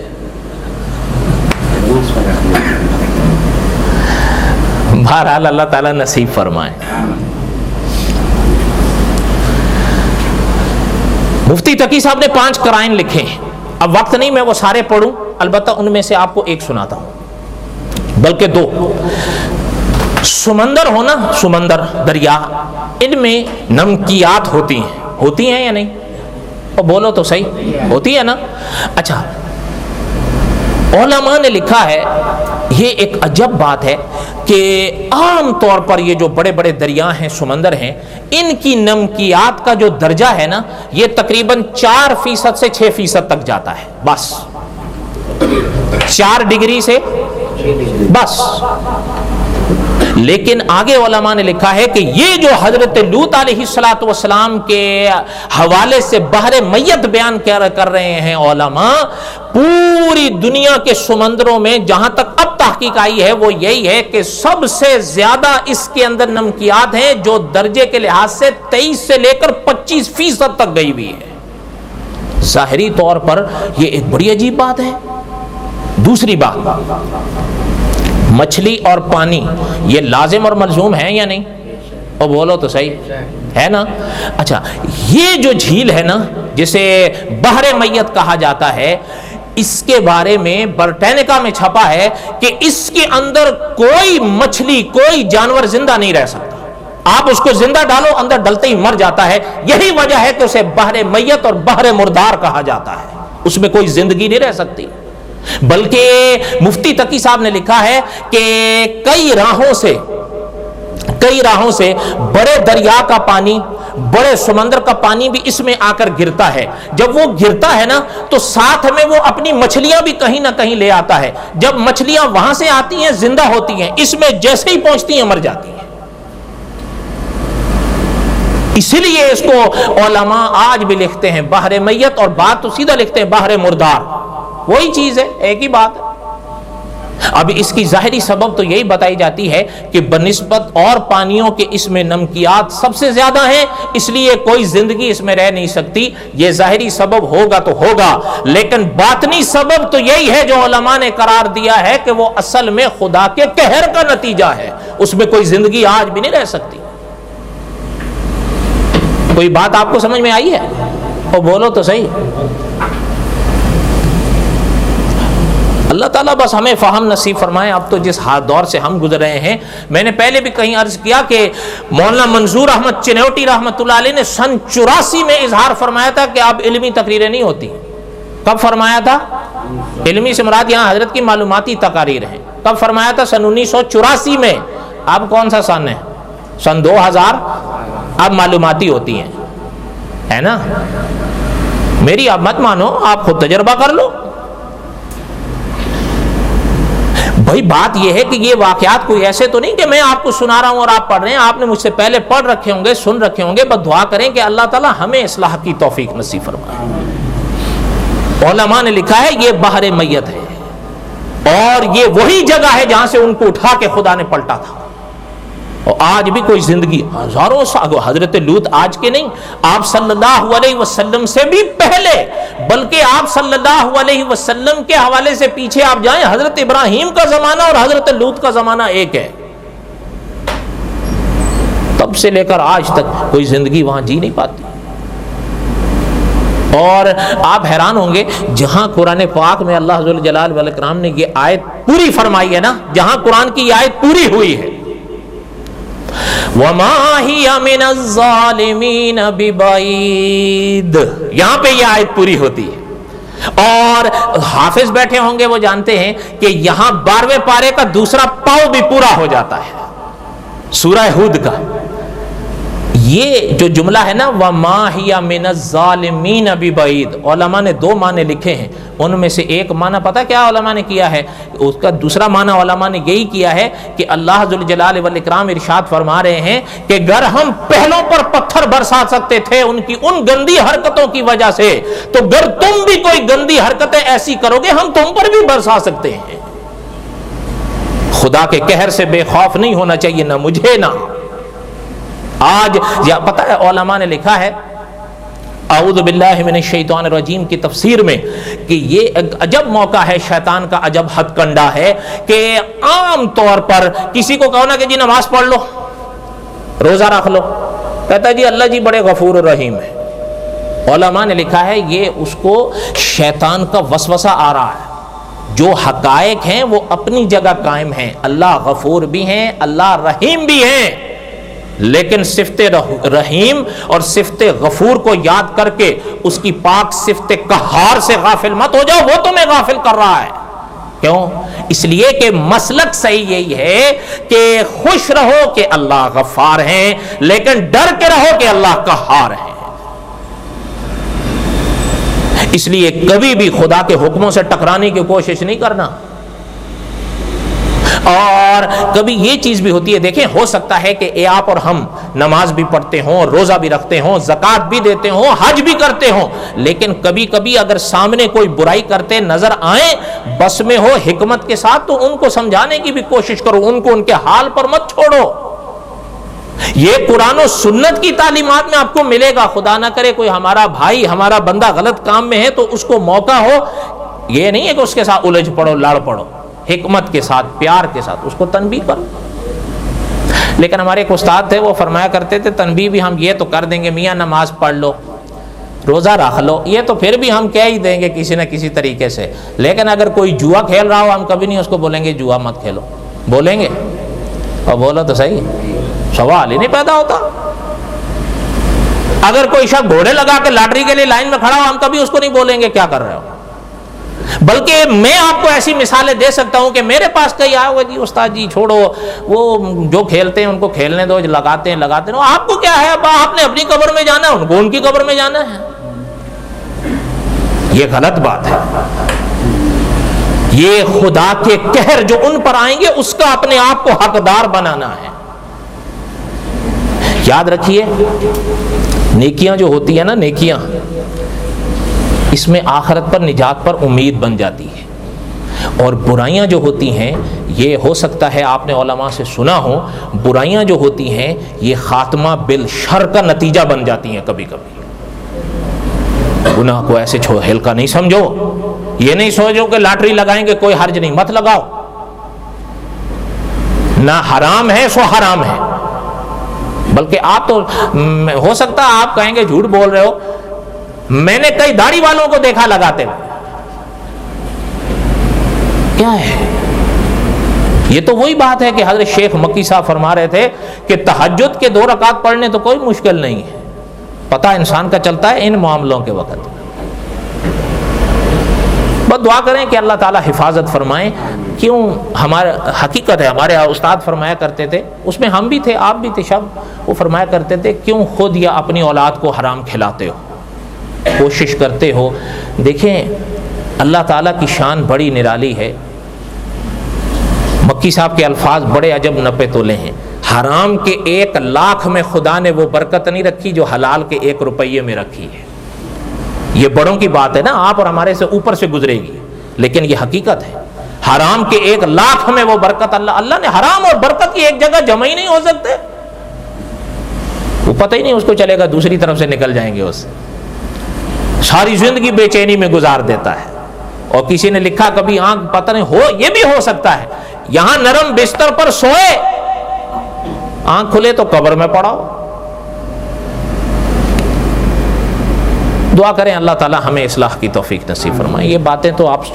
بہرحال اللہ تعالیٰ نصیب فرمائے. مفتی تقی صاحب نے 5 قرائن لکھے ہیں. اب وقت نہیں میں وہ سارے پڑھوں، البتہ ان میں سے آپ کو ایک سناتا ہوں، بلکہ 2. سمندر ہونا، سمندر دریا، ان میں نمکیات ہوتی ہیں یا نہیں؟ اور بولو تو صحیح، ہوتی ہے نا. اچھا، علماء نے لکھا ہے یہ ایک عجب بات ہے کہ عام طور پر یہ جو بڑے بڑے دریا ہیں، سمندر ہیں، ان کی نمکیات کا جو درجہ ہے نا یہ تقریباً 4% سے 6% تک جاتا ہے، بس 4 ڈگری سے بس. لیکن آگے علماء نے لکھا ہے کہ یہ جو حضرت لوط علیہ السلام کے حوالے سے بحر میت بیان کر رہے ہیں علماء، پوری دنیا کے سمندروں میں جہاں تک اب تحقیق آئی ہے وہ یہی ہے کہ سب سے زیادہ اس کے اندر نمکیات ہیں جو درجے کے لحاظ سے 23 سے لے کر 25% تک گئی ہوئی ہے. ظاہری طور پر یہ ایک بڑی عجیب بات ہے. دوسری بات، مچھلی اور پانی یہ لازم اور ملزوم ہیں یا نہیں؟ اور بولو تو صحیح ہے نا. اچھا، یہ جو جھیل ہے نا جسے بحر میت کہا جاتا ہے، اس کے بارے میں برٹینیکا میں چھپا ہے کہ اس کے اندر کوئی مچھلی، کوئی جانور زندہ نہیں رہ سکتا. آپ اس کو زندہ ڈالو، اندر ڈلتے ہی مر جاتا ہے. یہی وجہ ہے کہ اسے بحر میت اور بحر مردار کہا جاتا ہے. اس میں کوئی زندگی نہیں رہ سکتی. بلکہ مفتی تقی صاحب نے لکھا ہے کہ کئی راہوں سے بڑے دریا کا پانی، بڑے سمندر کا پانی بھی اس میں آ کر گرتا ہے. جب وہ گرتا ہے نا تو ساتھ میں وہ اپنی مچھلیاں بھی کہیں نہ کہیں لے آتا ہے. جب مچھلیاں وہاں سے آتی ہیں زندہ ہوتی ہیں، اس میں جیسے ہی پہنچتی ہیں مر جاتی ہیں. اسی لیے اس کو علماء آج بھی لکھتے ہیں بحر میت، اور بات تو سیدھا لکھتے ہیں بحر مردار. وہی چیز ہے، ایک ہی بات. اب اس کی ظاہری سبب تو یہی بتائی جاتی ہے کہ بنسبت اور پانیوں کے اس میں نمکیات سب سے زیادہ ہیں، اس لیے کوئی زندگی اس میں رہ نہیں سکتی. یہ ظاہری سبب ہوگا تو ہوگا، لیکن باطنی سبب تو یہی ہے جو علماء نے قرار دیا ہے کہ وہ اصل میں خدا کے قہر کا نتیجہ ہے. اس میں کوئی زندگی آج بھی نہیں رہ سکتی. کوئی بات آپ کو سمجھ میں آئی ہے؟ اور بولو تو صحیح. اللہ تعالیٰ بس ہمیں فہم نصیب فرمائے. اب تو جس دور سے ہم گزر رہے ہیں، میں نے پہلے بھی کہیں عرض کیا کہ مولانا منظور احمد چنوٹی رحمۃ اللہ علیہ نے سن 84 میں اظہار فرمایا تھا کہ اب علمی تقریریں نہیں ہوتی. کب فرمایا تھا؟ علمی سے مراد یہاں حضرت کی معلوماتی تقاریر ہیں. کب فرمایا تھا؟ سن 1984 میں. اب کون سا سن ہے؟ سن 2000. اب معلوماتی ہوتی ہیں، ہے نا. میری اب مت مانو، آپ خود تجربہ کر لو. بھائی بات یہ ہے کہ یہ واقعات کوئی ایسے تو نہیں کہ میں آپ کو سنا رہا ہوں اور آپ پڑھ رہے ہیں. آپ نے مجھ سے پہلے پڑھ رکھے ہوں گے، سن رکھے ہوں گے. بس دعا کریں کہ اللہ تعالیٰ ہمیں اصلاح کی توفیق نصیب فرمائے. علماء نے لکھا ہے یہ بحر میت ہے، اور یہ وہی جگہ ہے جہاں سے ان کو اٹھا کے خدا نے پلٹا تھا. اور آج بھی کوئی زندگی ہزاروں سال، حضرت لوط آج کے نہیں، آپ صلی اللہ علیہ وسلم سے بھی پہلے، بلکہ آپ صلی اللہ علیہ وسلم کے حوالے سے پیچھے آپ جائیں، حضرت ابراہیم کا زمانہ اور حضرت لوط کا زمانہ ایک ہے. تب سے لے کر آج تک کوئی زندگی وہاں جی نہیں پاتی. اور آپ حیران ہوں گے، جہاں قرآن پاک میں اللہ ذو الجلال والاکرام نے یہ آیت پوری فرمائی ہے نا، جہاں قرآن کی یہ آیت پوری ہوئی ہے، وَمَا هِيَ مِنَ الظَّالِمِينَ بِبَعِيدٍ، یہاں پہ یہ آیت پوری ہوتی ہے. اور حافظ بیٹھے ہوں گے وہ جانتے ہیں کہ یہاں 12ویں پارے کا دوسرا پاؤ بھی پورا ہو جاتا ہے سورہ ہود کا. یہ جو جملہ ہے نا وَمَا هِيَ مِنَ الظَّالِمِينَ بِبَعِيدٍ، علماء نے 2 معنی لکھے ہیں، ان میں سے ایک معنی پتہ کیا علماء نے کیا ہے؟ اس کا دوسرا معنی علماء نے یہی کیا ہے کہ اللہ ذوالجلال والاکرام ارشاد فرما رہے ہیں کہ اگر ہم پہلوں پر پتھر برسا سکتے تھے ان کی ان گندی حرکتوں کی وجہ سے، تو اگر تم بھی کوئی گندی حرکتیں ایسی کرو گے ہم تم پر بھی برسا سکتے ہیں۔ خدا کے قہر سے بے خوف نہیں ہونا چاہیے، نہ مجھے نہ آج۔ یا پتہ ہے علماء نے لکھا ہے اعوذ باللہ من الشیطان الرجیم کی تفسیر میں کہ یہ عجب موقع ہے، شیطان کا عجب ہتھ کنڈا ہے کہ عام طور پر کسی کو کہو نا کہ جی نماز پڑھ لو، روزہ رکھ لو، کہتا ہے جی اللہ جی بڑے غفور الرحیم ہے۔ علماء نے لکھا ہے یہ اس کو شیطان کا وسوسہ آ رہا ہے۔ جو حقائق ہیں وہ اپنی جگہ قائم ہیں، اللہ غفور بھی ہیں، اللہ رحیم بھی ہیں، لیکن صفت رحیم اور صفت غفور کو یاد کر کے اس کی پاک صفت قہار سے غافل مت ہو جاؤ، وہ تمہیں غافل کر رہا ہے۔ کیوں؟ اس لیے کہ مسلک صحیح یہی ہے کہ خوش رہو کہ اللہ غفار ہیں، لیکن ڈر کے رہو کہ اللہ قہار ہیں۔ اس لیے کبھی بھی خدا کے حکموں سے ٹکرانے کی کوشش نہیں کرنا۔ اور کبھی یہ چیز بھی ہوتی ہے، دیکھیں ہو سکتا ہے کہ آپ اور ہم نماز بھی پڑھتے ہوں، روزہ بھی رکھتے ہوں، زکوٰۃ بھی دیتے ہوں، حج بھی کرتے ہوں، لیکن کبھی کبھی اگر سامنے کوئی برائی کرتے نظر آئیں، بس میں ہو حکمت کے ساتھ، تو ان کو سمجھانے کی بھی کوشش کرو، ان کو ان کے حال پر مت چھوڑو۔ یہ قرآن و سنت کی تعلیمات میں آپ کو ملے گا۔ خدا نہ کرے کوئی ہمارا بھائی، ہمارا بندہ غلط کام میں ہے تو اس کو موقع ہو، یہ نہیں ہے کہ اس کے ساتھ الجھ پڑو، لڑ پڑو، حکمت کے ساتھ، پیار کے ساتھ اس کو تنبیہ کرو۔ لیکن ہمارے ایک استاد تھے، وہ فرمایا کرتے تھے تنبیہ بھی ہم یہ تو کر دیں گے، میاں نماز پڑھ لو، روزہ رکھ لو، یہ تو پھر بھی ہم کہہ ہی دیں گے کسی نہ کسی طریقے سے، لیکن اگر کوئی جوا کھیل رہا ہو ہم کبھی نہیں اس کو بولیں گے جوا مت کھیلو، بولیں گے؟ اور بولو تو صحیح، سوال ہی نہیں پیدا ہوتا۔ اگر کوئی شخص گھوڑے لگا کے لاٹری کے لیے لائن میں کھڑا ہو ہم کبھی اس کو نہیں بولیں گے کیا کر رہے ہو، بلکہ میں آپ کو ایسی مثالیں دے سکتا ہوں کہ میرے پاس کئی آئے ہوئے جی استاد جی چھوڑو، وہ جو کھیلتے ہیں ان کو کھیلنے دو، لگاتے ہیں آپ کو کیا ہے، اب آپ نے اپنی قبر میں جانا ہے، ان کو ان کی قبر میں جانا ہے۔ یہ غلط بات ہے۔ یہ خدا کے قہر جو ان پر آئیں گے اس کا اپنے آپ کو حقدار بنانا ہے۔ یاد رکھیے نیکیاں جو ہوتی ہیں نا، نیکیاں اس میں آخرت پر نجات پر امید بن جاتی ہے، اور برائیاں جو ہوتی ہیں یہ ہو سکتا ہے آپ نے علماء سے سنا ہو، برائیاں جو ہوتی ہیں یہ خاتمہ بالشر کا نتیجہ بن جاتی ہیں۔ کبھی کبھی گناہ کو ایسے ہلکا نہیں سمجھو، یہ نہیں سوچو کہ لاٹری لگائیں گے کوئی حرج نہیں، مت لگاؤ، نہ حرام ہے سو حرام ہے، بلکہ آپ تو ہو سکتا ہے آپ کہیں گے جھوٹ بول رہے ہو، میں نے کئی داڑھی والوں کو دیکھا لگاتے ہوئے۔ کیا ہے یہ؟ تو وہی بات ہے کہ حضرت شیخ مکی صاحب فرما رہے تھے کہ تہجد کے 2 رکعت پڑھنے تو کوئی مشکل نہیں ہے، پتہ انسان کا چلتا ہے ان معاملوں کے وقت۔ بس دعا کریں کہ اللہ تعالیٰ حفاظت فرمائیں۔ کیوں؟ ہمارا حقیقت ہے، ہمارے استاد فرمایا کرتے تھے، اس میں ہم بھی تھے آپ بھی تھے شب، وہ فرمایا کرتے تھے کیوں خود یا اپنی اولاد کو حرام کھلاتے ہو، کوشش کرتے ہو۔ دیکھیں اللہ تعالیٰ کی شان بڑی نرالی ہے۔ مکی صاحب کے الفاظ بڑے عجب نپے تولے ہیں۔ حرام کے 1 لاکھ میں خدا نے وہ برکت نہیں رکھی جو حلال کے 1 روپیے میں رکھی ہے۔ یہ بڑوں کی بات ہے نا، آپ اور ہمارے سے اوپر سے گزرے گی، لیکن یہ حقیقت ہے۔ حرام کے 1 لاکھ میں وہ برکت اللہ نے حرام اور برکت کی ایک جگہ جمع ہی نہیں ہو سکتے، وہ پتہ ہی نہیں اس کو چلے گا، دوسری طرف سے نکل جائیں گے، اس سے ساری زندگی بے چینی میں گزار دیتا ہے۔ اور کسی نے لکھا کبھی آنکھ پتہ نہیں ہو، یہ بھی ہو سکتا ہے یہاں نرم بستر پر سوئے، آنکھ کھلے تو قبر میں پڑا ہو۔ دعا کریں اللہ تعالی ہمیں اصلاح کی توفیق نصیب فرمائے۔ یہ باتیں تو آپ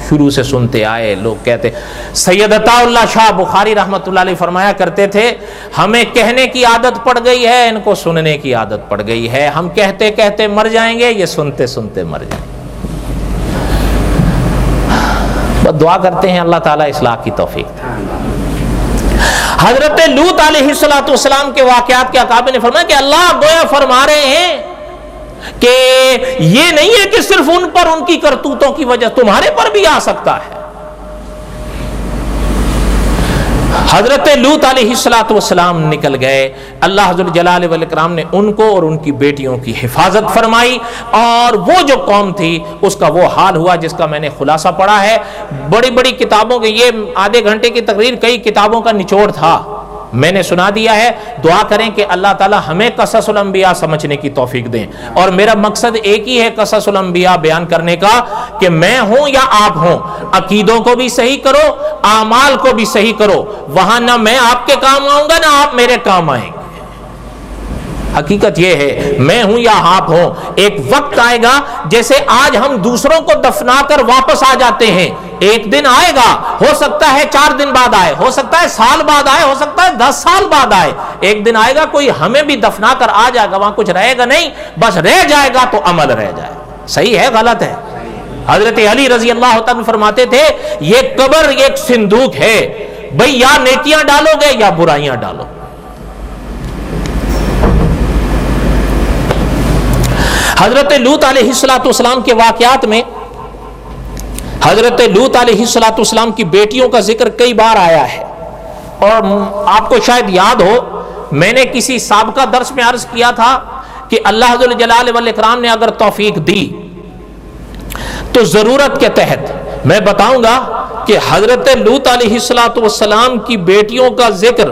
شروع سے سنتے آئے، لوگ کہتے، سید عطا اللہ شاہ بخاری رحمۃ اللہ علیہ فرمایا کرتے تھے ہمیں کہنے کی عادت پڑ گئی ہے، ان کو سننے کی عادت پڑ گئی ہے، ہم کہتے کہتے مر جائیں گے، یہ سنتے سنتے مر جائیں گے۔ بس دعا کرتے ہیں اللہ تعالیٰ اصلاح کی توفیق۔ حضرت لوط علیہ السلام کے واقعات کے اکابر نے فرمایا کہ اللہ گویا فرما رہے ہیں کہ یہ نہیں ہے کہ صرف ان پر ان کی کرتوتوں کی وجہ تمہارے پر بھی آ سکتا ہے. حضرت لوط علیہ السلام نکل گئے. اللہ ذو الجلال والاکرام نے ان کو اور ان کی بیٹیوں کی حفاظت فرمائی، اور وہ جو قوم تھی اس کا وہ حال ہوا جس کا میں نے خلاصہ پڑھا ہے. بڑی بڑی کتابوں کے، یہ آدھے گھنٹے کی تقریر کئی کتابوں کا نچوڑ تھا، میں نے سنا دیا ہے. دعا کریں کہ اللہ تعالی ہمیں قصص الانبیاء سمجھنے کی توفیق دیں. اور میرا مقصد ایک ہی ہے قصص الانبیاء بیان کرنے کا، کہ میں ہوں یا آپ ہوں، عقیدوں کو بھی صحیح کرو، اعمال کو بھی صحیح کرو. وہاں نہ میں آپ کے کام آؤں گا نہ آپ میرے کام آئیں گے. حقیقت یہ ہے، میں ہوں یا آپ ہوں، ایک وقت آئے گا جیسے آج ہم دوسروں کو دفنا کر واپس آ جاتے ہیں، ایک دن آئے گا، ہو سکتا ہے 4 دن بعد آئے، ہو سکتا ہے سال بعد آئے، ہو سکتا ہے 10 سال بعد آئے. ایک دن آئے گا کوئی ہمیں بھی دفنا کر آ جائے گا، وہاں کچھ رہے گا نہیں، بس رہ جائے گا تو عمل رہ جائے. صحیح ہے غلط ہے؟ حضرت علی رضی اللہ تعالیٰ فرماتے تھے یہ قبر ایک صندوق ہے، بھئی یا نیکیاں ڈالو گے یا برائیاں ڈالو. حضرت لوط علیہ السلام کے واقعات میں حضرت لوط علیہ السلام کی بیٹیوں کا ذکر کئی بار آیا ہے. اور آپ کو شاید یاد ہو، میں نے کسی سابقہ درس میں عرض کیا تھا کہ اللہ ذو الجلال والاکرام نے اگر توفیق دی تو ضرورت کے تحت میں بتاؤں گا کہ حضرت لوط علیہ السلام کی بیٹیوں کا ذکر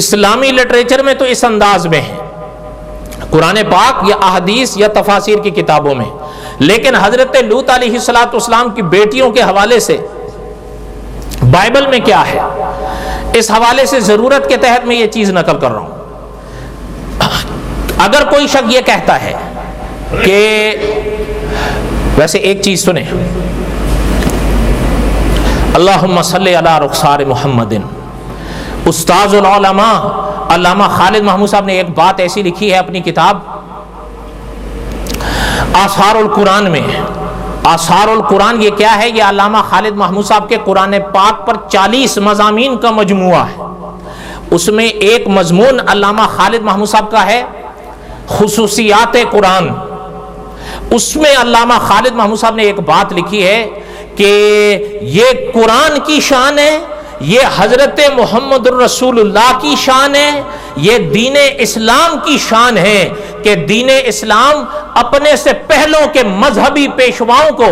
اسلامی لٹریچر میں تو اس انداز میں ہے، قرآن پاک یا احادیث یا تفاسیر کی کتابوں میں، لیکن حضرت لوط علیہ السلام کی بیٹیوں کے حوالے سے بائبل میں کیا ہے، اس حوالے سے ضرورت کے تحت میں یہ چیز نقل کر رہا ہوں. اگر کوئی شخص یہ کہتا ہے کہ ویسے ایک چیز سنیں، اللہم صلی علی رخسار محمد، استاذ العلماء علامہ خالد محمود صاحب نے ایک بات ایسی لکھی ہے اپنی کتاب آثار القرآن میں. آثار القرآن یہ کیا ہے؟ یہ علامہ خالد محمود صاحب کے قرآن پاک پر 40 مضامین کا مجموعہ ہے. اس میں ایک مضمون علامہ خالد محمود صاحب کا ہے خصوصیات قرآن. اس میں علامہ خالد محمود صاحب نے ایک بات لکھی ہے کہ یہ قرآن کی شان ہے، یہ حضرت محمد الرسول اللہ کی شان ہے، یہ دین اسلام کی شان ہے کہ دین اسلام اپنے سے پہلوں کے مذہبی پیشواؤں کو،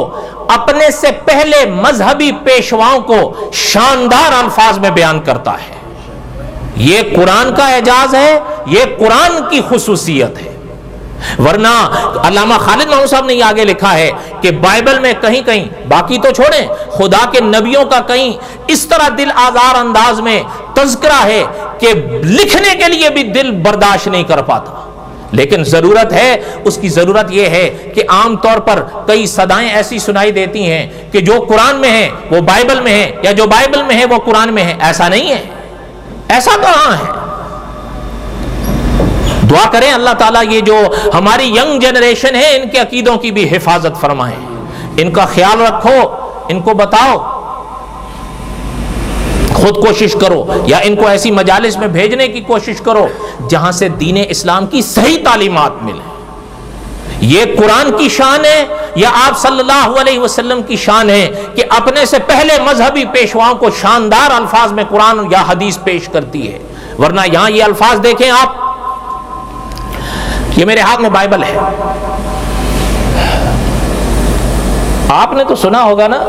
اپنے سے پہلے مذہبی پیشواؤں کو شاندار الفاظ میں بیان کرتا ہے. یہ قرآن کا اعجاز ہے، یہ قرآن کی خصوصیت ہے. ورنہ علامہ خالد محمود صاحب نے یہ آگے لکھا ہے کہ بائبل میں کہیں کہیں، باقی تو چھوڑیں، خدا کے نبیوں کا کہیں اس طرح دل آزار انداز میں تذکرہ ہے کہ لکھنے کے لیے بھی دل برداشت نہیں کر پاتا. لیکن ضرورت ہے، اس کی ضرورت یہ ہے کہ عام طور پر کئی صدائیں ایسی سنائی دیتی ہیں کہ جو قرآن میں ہے وہ بائبل میں ہے، یا جو بائبل میں ہے وہ قرآن میں ہے. ایسا نہیں ہے، ایسا کہاں ہے؟ دعا کریں اللہ تعالیٰ یہ جو ہماری ینگ جنریشن ہے ان کے عقیدوں کی بھی حفاظت فرمائیں، ان کا خیال رکھو، ان کو بتاؤ، خود کوشش کرو یا ان کو ایسی مجالس میں بھیجنے کی کوشش کرو جہاں سے دین اسلام کی صحیح تعلیمات ملیں. یہ قرآن کی شان ہے یا آپ صلی اللہ علیہ وسلم کی شان ہے کہ اپنے سے پہلے مذہبی پیشواؤں کو شاندار الفاظ میں قرآن یا حدیث پیش کرتی ہے. ورنہ یہاں یہ الفاظ دیکھیں آپ، یہ میرے ہاتھ میں بائبل ہے، آپ نے تو سنا ہوگا نا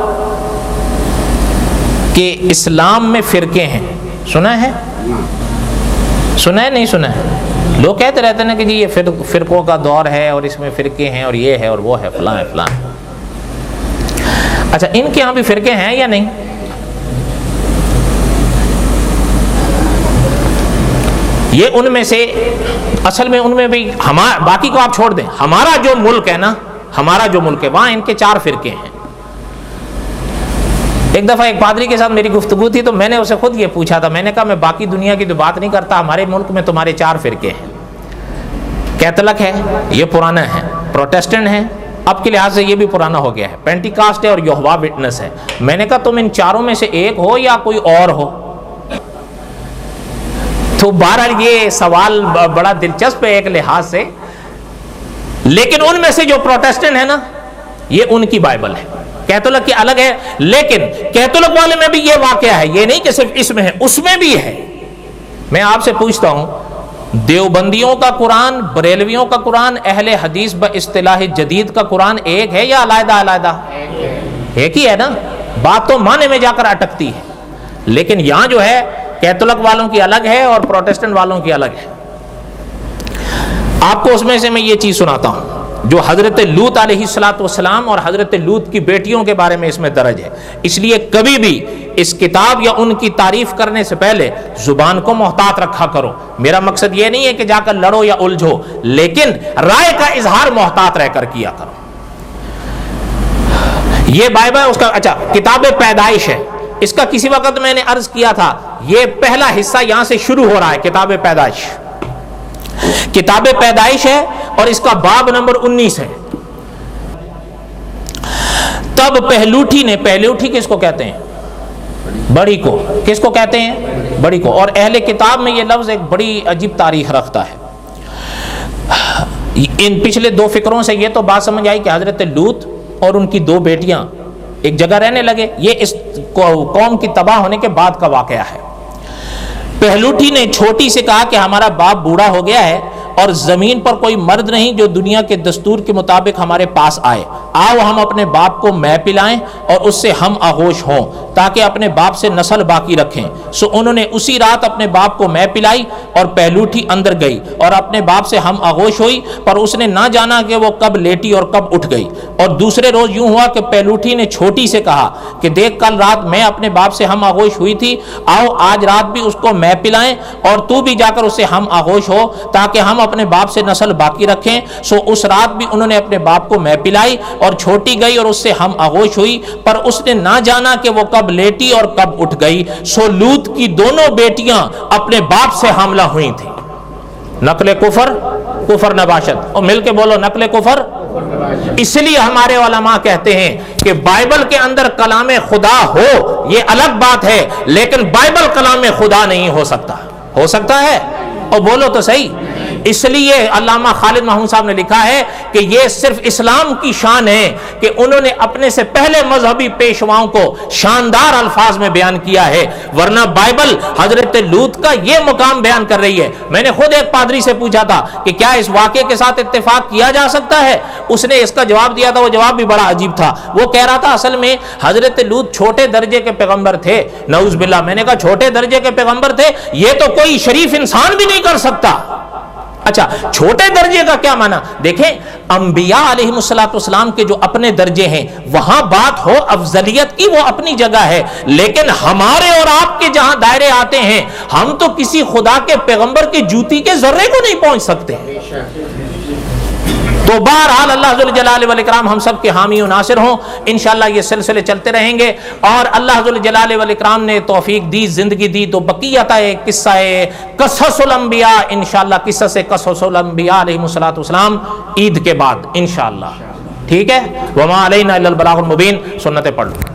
کہ اسلام میں فرقے ہیں، سنا ہے؟ سنا ہے نہیں سنا ہے؟ لوگ کہتے رہتے ہیں کہ جی یہ فرقوں کا دور ہے اور اس میں فرقے ہیں اور یہ ہے اور وہ ہے، فلاں ہے فلاں. اچھا ان کے ہاں بھی فرقے ہیں یا نہیں؟ یہ ان میں سے اصل میں ان میں بھی باقی کو آپ چھوڑ دیں، ہمارا جو ملک ہے نا، ہمارا جو ملک ہے وہاں ان کے 4 فرقے ہیں. ایک دفعہ ایک پادری کے ساتھ میری گفتگو تھی تو میں نے اسے خود یہ پوچھا تھا، میں نے کہا میں باقی دنیا کی تو بات نہیں کرتا، ہمارے ملک میں تمہارے 4 فرقے ہیں. کیتھولک ہے، یہ پرانا ہے، پروٹیسٹنٹ ہے، اب کے لحاظ سے یہ بھی پرانا ہو گیا ہے، پینٹیکاسٹ ہے اور یہوہ وٹنس ہے. میں نے کہا تم ان 4 میں سے ایک ہو یا کوئی اور ہو؟ تو بہرحال یہ سوال بڑا دلچسپ ہے ایک لحاظ سے، لیکن ان میں سے جو پروٹیسٹنٹ ہے نا، یہ ان کی بائبل ہے، کیتھولک کی الگ ہے، لیکن کیتھولک والے میں بھی یہ واقعہ ہے، یہ نہیں کہ صرف اس میں ہے، اس میں بھی ہے۔ میں آپ سے پوچھتا ہوں، دیوبندیوں کا قرآن، بریلویوں کا قرآن، اہل حدیث باصطلاح جدید کا قرآن ایک ہے یا علیحدہ علیحدہ؟ ایک ہی ہے نا، بات تو معنی میں جا کر اٹکتی ہے، لیکن یہاں جو ہے کیتھولک والوں کی الگ ہے اور پروٹیسٹنٹ والوں کی الگ ہے۔ آپ کو اس میں سے میں یہ چیز سناتا ہوں جو حضرت لوط علیہ السلام اور حضرت لوط کی بیٹیوں کے بارے میں اس میں درج ہے، اس لیے کبھی بھی اس کتاب یا ان کی تعریف کرنے سے پہلے زبان کو محتاط رکھا کرو۔ میرا مقصد یہ نہیں ہے کہ جا کر لڑو یا الجھو، لیکن رائے کا اظہار محتاط رہ کر کیا کرو۔ یہ بائبل اس کا اچھا کتاب پیدائش ہے، اس کا کسی وقت میں نے عرض کیا تھا، یہ پہلا حصہ یہاں سے شروع ہو رہا ہے، کتاب پیدائش، کتاب پیدائش ہے اور اس کا باب نمبر 19 ہے۔ تب پہلوٹھی نے، پہلوٹھی کس کو کہتے ہیں؟ بڑی کو۔ کس کو کہتے ہیں؟ بڑی کو۔ اور اہل کتاب میں یہ لفظ ایک بڑی عجیب تاریخ رکھتا ہے۔ ان پچھلے دو فکروں سے یہ تو بات سمجھ آئی کہ حضرت لوط اور ان کی دو بیٹیاں ایک جگہ رہنے لگے، یہ اس قوم کی تباہ ہونے کے بعد کا واقعہ ہے۔ پہلوٹھی نے چھوٹی سے کہا کہ ہمارا باپ بوڑھا ہو گیا ہے اور زمین پر کوئی مرد نہیں جو دنیا کے دستور کے مطابق ہمارے پاس آئے، آؤ ہم اپنے باپ کو مے پلائیں اور اس سے ہم آغوش ہوں تاکہ اپنے باپ سے نسل باقی رکھیں۔ سو انہوں نے اسی رات اپنے باپ کو مے پلائی اور پہلوٹھی اندر گئی اور اپنے باپ سے ہم آغوش ہوئی، پر اس نے نہ جانا کہ وہ کب لیٹی اور کب اٹھ گئی۔ اور دوسرے روز یوں ہوا کہ پہلوٹھی نے چھوٹی سے کہا کہ دیکھ کل رات میں اپنے باپ سے ہم آغوش ہوئی تھی، آؤ آج رات بھی اس کو مے پلائیں اور تو بھی جا کر اس سے ہم آغوش ہو تاکہ ہم اپنے باپ سے نسل باقی رکھیں۔ سو اس رات بھی انہوں نے اپنے باپ کو مے پلائی اور چھوٹی گئی اور اس سے ہم آغوش ہوئی، پر اس نے نہ جانا کہ وہ کب لیٹی اور کب اٹھ گئی۔ سو لوط کی دونوں بیٹیاں اپنے باپ سے حاملہ ہوئی تھیں۔ نقل کفر، کفر نباشت، اور مل کے بولو نقل کفر۔ اس لیے ہمارے علماء کہتے ہیں کہ بائبل کے اندر کلام خدا ہو یہ الگ بات ہے، لیکن بائبل کلام خدا نہیں ہو سکتا۔ ہو سکتا ہے؟ اور بولو تو صحیح۔ اس لیے علامہ خالد محمود صاحب نے لکھا ہے کہ یہ صرف اسلام کی شان ہے کہ انہوں نے اپنے سے پہلے مذہبی پیشواؤں کو شاندار الفاظ میں بیان کیا ہے، ورنہ بائبل حضرت لوط کا یہ مقام بیان کر رہی ہے۔ میں نے خود ایک پادری سے پوچھا تھا کہ کیا اس واقعے کے ساتھ اتفاق کیا جا سکتا ہے؟ اس نے اس کا جواب دیا تھا، وہ جواب بھی بڑا عجیب تھا۔ وہ کہہ رہا تھا اصل میں حضرت لوط چھوٹے درجے کے پیغمبر تھے، نعوذ باللہ۔ میں نے کہا چھوٹے درجے کے پیغمبر تھے، یہ تو کوئی شریف انسان بھی نہیں کر سکتا۔ اچھا چھوٹے درجے کا کیا معنی؟ دیکھیں انبیاء علیہ السلام کے جو اپنے درجے ہیں وہاں بات ہو افضلیت کی، وہ اپنی جگہ ہے، لیکن ہمارے اور آپ کے جہاں دائرے آتے ہیں ہم تو کسی خدا کے پیغمبر کی جوتی کے ذرے کو نہیں پہنچ سکتے۔ تو بہرحال اللہ ذو الجلال والاکرام ہم سب کے حامی و ناصر ہوں۔ انشاءاللہ یہ سلسلے چلتے رہیں گے، اور اللہ ذو الجلال والاکرام نے توفیق دی، زندگی دی تو بقیت ہے قصہ قصص الانبیاء، انشاءاللہ قصص قصص الانبیاء علیہم السلام عید کے بعد انشاءاللہ، ٹھیک ہے؟ وما علینا الا البلاغ المبین۔ سنتیں پڑھ لو۔